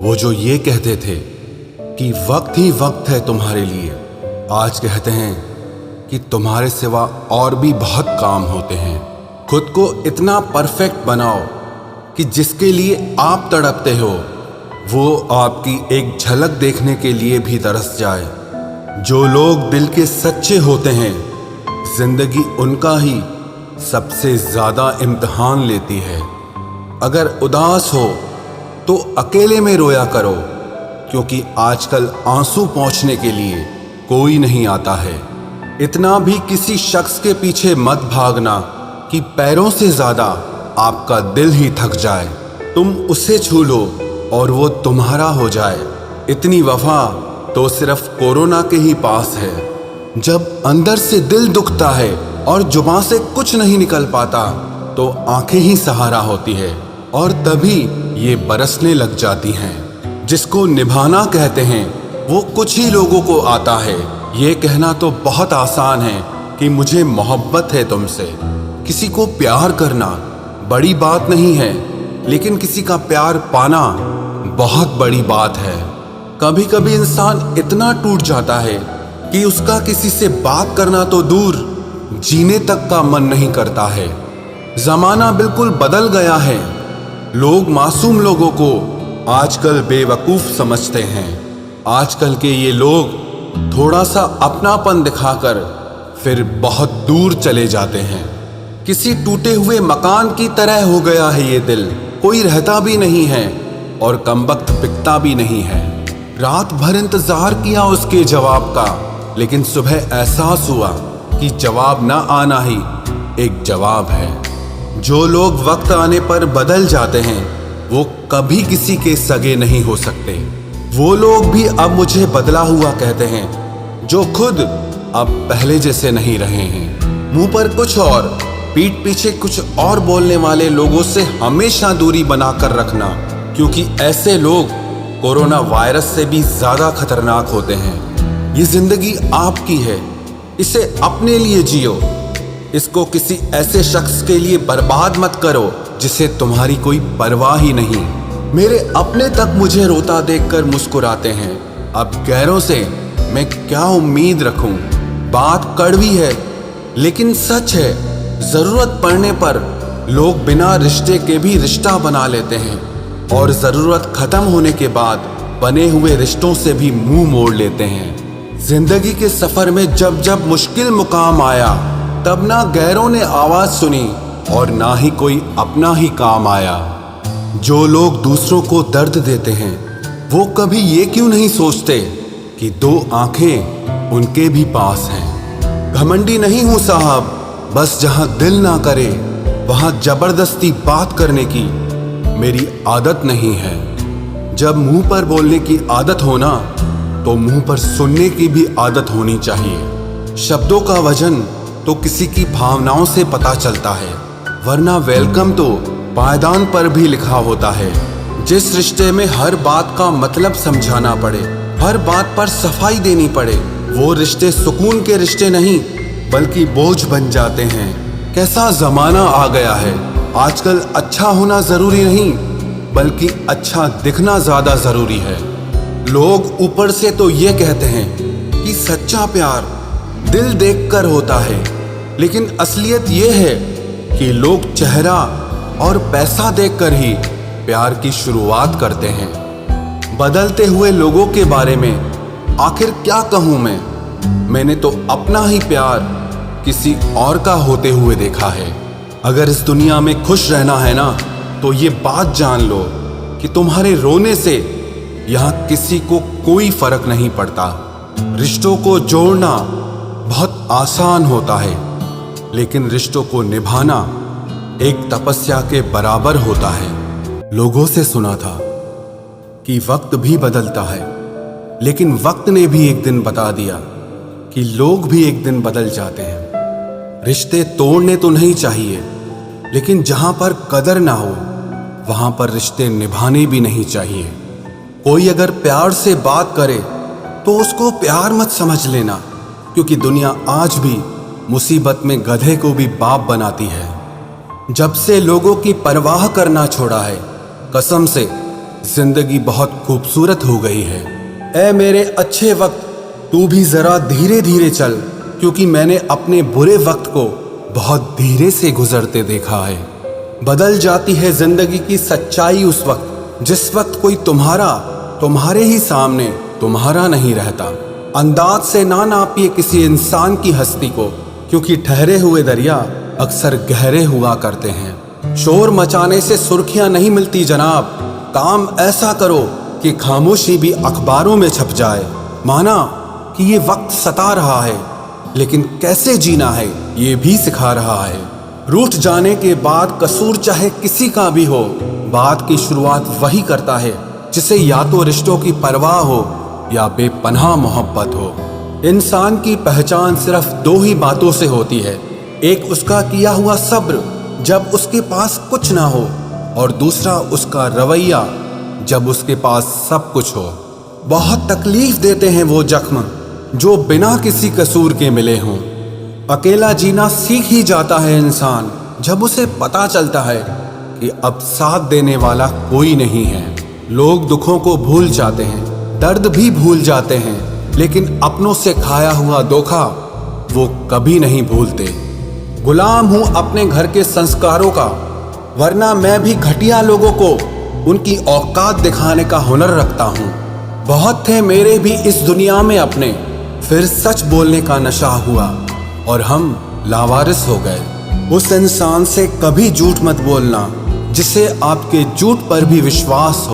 वो जो ये कहते थे कि वक्त ही वक्त है तुम्हारे लिए, आज कहते हैं कि तुम्हारे सिवा और भी बहुत काम होते हैं। खुद को इतना परफेक्ट बनाओ कि जिसके लिए आप तड़पते हो वो आपकी एक झलक देखने के लिए भी तरस जाए। जो लोग दिल के सच्चे होते हैं, जिंदगी उनका ही सबसे ज्यादा इम्तिहान लेती है। अगर उदास हो तो अकेले में रोया करो, क्योंकि आजकल आंसू पोंछने के लिए कोई नहीं आता है। इतना भी किसी शख्स के पीछे मत भागना कि पैरों से ज्यादा आपका दिल ही थक जाए। तुम उसे छू लो और वो तुम्हारा हो जाए। इतनी वफा तो सिर्फ कोरोना के ही पास है। जब अंदर से दिल दुखता है और जुबान से कुछ नहीं निकल पाता तो आंखें ही सहारा होती है, और तभी ये बरसने लग जाती हैं। जिसको निभाना कहते हैं वो कुछ ही लोगों को आता है। ये कहना तो बहुत आसान है कि मुझे मोहब्बत है तुमसे। किसी को प्यार करना बड़ी बात नहीं है, लेकिन किसी का प्यार पाना बहुत बड़ी बात है। कभी कभी इंसान इतना टूट जाता है कि उसका किसी से बात करना तो दूर, जीने तक का मन नहीं करता है। जमाना बिल्कुल बदल गया है। लोग मासूम लोगों को आजकल बेवकूफ समझते हैं। आजकल के ये लोग थोड़ा सा अपनापन दिखाकर फिर बहुत दूर चले जाते हैं। किसी टूटे हुए मकान की तरह हो गया है ये दिल। कोई रहता भी नहीं है और कमबख्त बिकता भी नहीं है। रात भर इंतजार किया उसके जवाब का, लेकिन सुबह एहसास हुआ कि जवाब ना आना ही एक जवाब है। जो लोग वक्त आने पर बदल जाते हैं वो कभी किसी के सगे नहीं हो सकते। वो लोग भी अब मुझे बदला हुआ कहते हैं, जो खुद अब पहले जैसे नहीं रहे हैं। मुंह पर कुछ और पीठ पीछे कुछ और बोलने वाले लोगों से हमेशा दूरी बनाकर रखना, क्योंकि ऐसे लोग कोरोना वायरस से भी ज्यादा खतरनाक होते हैं। ये जिंदगी आपकी है, इसे अपने लिए जियो। इसको किसी ऐसे शख्स के लिए बर्बाद मत करो जिसे तुम्हारी कोई परवाह ही नहीं। मेरे अपने तक मुझे रोता देखकर मुस्कुराते हैं। अब गैरों से मैं क्या उम्मीद रखूं? बात कड़वी है लेकिन सच है। जरूरत पड़ने पर लोग बिना रिश्ते के भी रिश्ता बना लेते हैं, और जरूरत खत्म होने के बाद बने हुए रिश्तों से भी मुंह मोड़ लेते हैं। जिंदगी के सफर में जब जब मुश्किल मुकाम आया, तब ना गैरों ने आवाज सुनी और ना ही कोई अपना ही काम आया। जो लोग दूसरों को दर्द देते हैं वो कभी ये क्यों नहीं सोचते कि दो आंखें उनके भी पास हैं। घमंडी नहीं हूं साहब, बस जहां दिल ना करे वहां जबरदस्ती बात करने की मेरी आदत नहीं है। जब मुंह पर बोलने की आदत हो ना, तो मुंह पर सुनने की भी आदत होनी चाहिए। शब्दों का वजन तो किसी की भावनाओं से पता चलता है, वरना वेलकम तो पायदान पर भी लिखा होता है। जिस रिश्ते में हर बात का मतलब समझाना पड़े, हर बात पर सफाई देनी पड़े, वो रिश्ते सुकून के रिश्ते नहीं बल्कि बोझ बन जाते हैं। कैसा जमाना आ गया है। आजकल अच्छा होना जरूरी नहीं बल्कि अच्छा दिखना ज्यादा जरूरी है। लोग ऊपर से तो ये कहते हैं कि सच्चा प्यार दिल देखकर होता है, लेकिन असलियत ये है कि लोग चेहरा और पैसा देखकर ही प्यार की शुरुआत करते हैं। बदलते हुए लोगों के बारे में आखिर क्या कहूँ मैं? मैंने तो अपना ही प्यार किसी और का होते हुए देखा है। अगर इस दुनिया में खुश रहना है ना, तो ये बात जान लो कि तुम्हारे रोने से यहाँ किसी को कोई फर्क नहीं पड़ता। रिश्तों को जोड़ना बहुत आसान होता है, लेकिन रिश्तों को निभाना एक तपस्या के बराबर होता है। लोगों से सुना था कि वक्त भी बदलता है, लेकिन वक्त ने भी एक दिन बता दिया कि लोग भी एक दिन बदल जाते हैं। रिश्ते तोड़ने तो नहीं चाहिए, लेकिन जहां पर कदर ना हो वहां पर रिश्ते निभाने भी नहीं चाहिए। कोई अगर प्यार से बात करे तो उसको प्यार मत समझ लेना, क्योंकि दुनिया आज भी मुसीबत में गधे को भी बाप बनाती है। जब से लोगों की परवाह करना छोड़ा है, कसम से जिंदगी बहुत खूबसूरत हो गई है। ऐ मेरे अच्छे वक्त, तू भी जरा धीरे धीरे चल, क्योंकि मैंने अपने बुरे वक्त को बहुत धीरे से गुजरते देखा है। बदल जाती है जिंदगी की सच्चाई उस वक्त जिस वक्त कोई तुम्हारे ही सामने तुम्हारा नहीं रहता। अंदाज से ना नापिए किसी इंसान की हस्ती को, क्योंकि ठहरे हुए दरिया अक्सर गहरे हुआ करते हैं। शोर मचाने से सुर्खियां नहीं मिलती जनाब, काम ऐसा करो कि खामोशी भी अखबारों में छप जाए। माना कि ये वक्त सता रहा है, लेकिन कैसे जीना है ये भी सिखा रहा है। रूठ जाने के बाद कसूर चाहे किसी का भी हो, बात की शुरुआत वही करता है जिसे या तो रिश्तों की परवाह हो या बेपनाह मोहब्बत हो। इंसान की पहचान सिर्फ दो ही बातों से होती है, एक उसका किया हुआ सब्र जब उसके पास कुछ ना हो, और दूसरा उसका रवैया जब उसके पास सब कुछ हो। बहुत तकलीफ देते हैं वो जख्म जो बिना किसी कसूर के मिले हों। अकेला जीना सीख ही जाता है इंसान जब उसे पता चलता है कि अब साथ देने वाला कोई नहीं है। लोग दुखों को भूल जाते हैं, दर्द भी भूल जाते हैं, लेकिन अपनों से खाया हुआ धोखा वो कभी नहीं भूलते। गुलाम हूं अपने घर के संस्कारों का, वरना मैं भी घटिया लोगों को उनकी औकात दिखाने का हुनर रखता हूं। बहुत थे मेरे भी इस दुनिया में अपने, फिर सच बोलने का नशा हुआ और हम लावारिस हो गए। उस इंसान से कभी झूठ मत बोलना जिसे आपके झूठ पर भी विश्वास हो।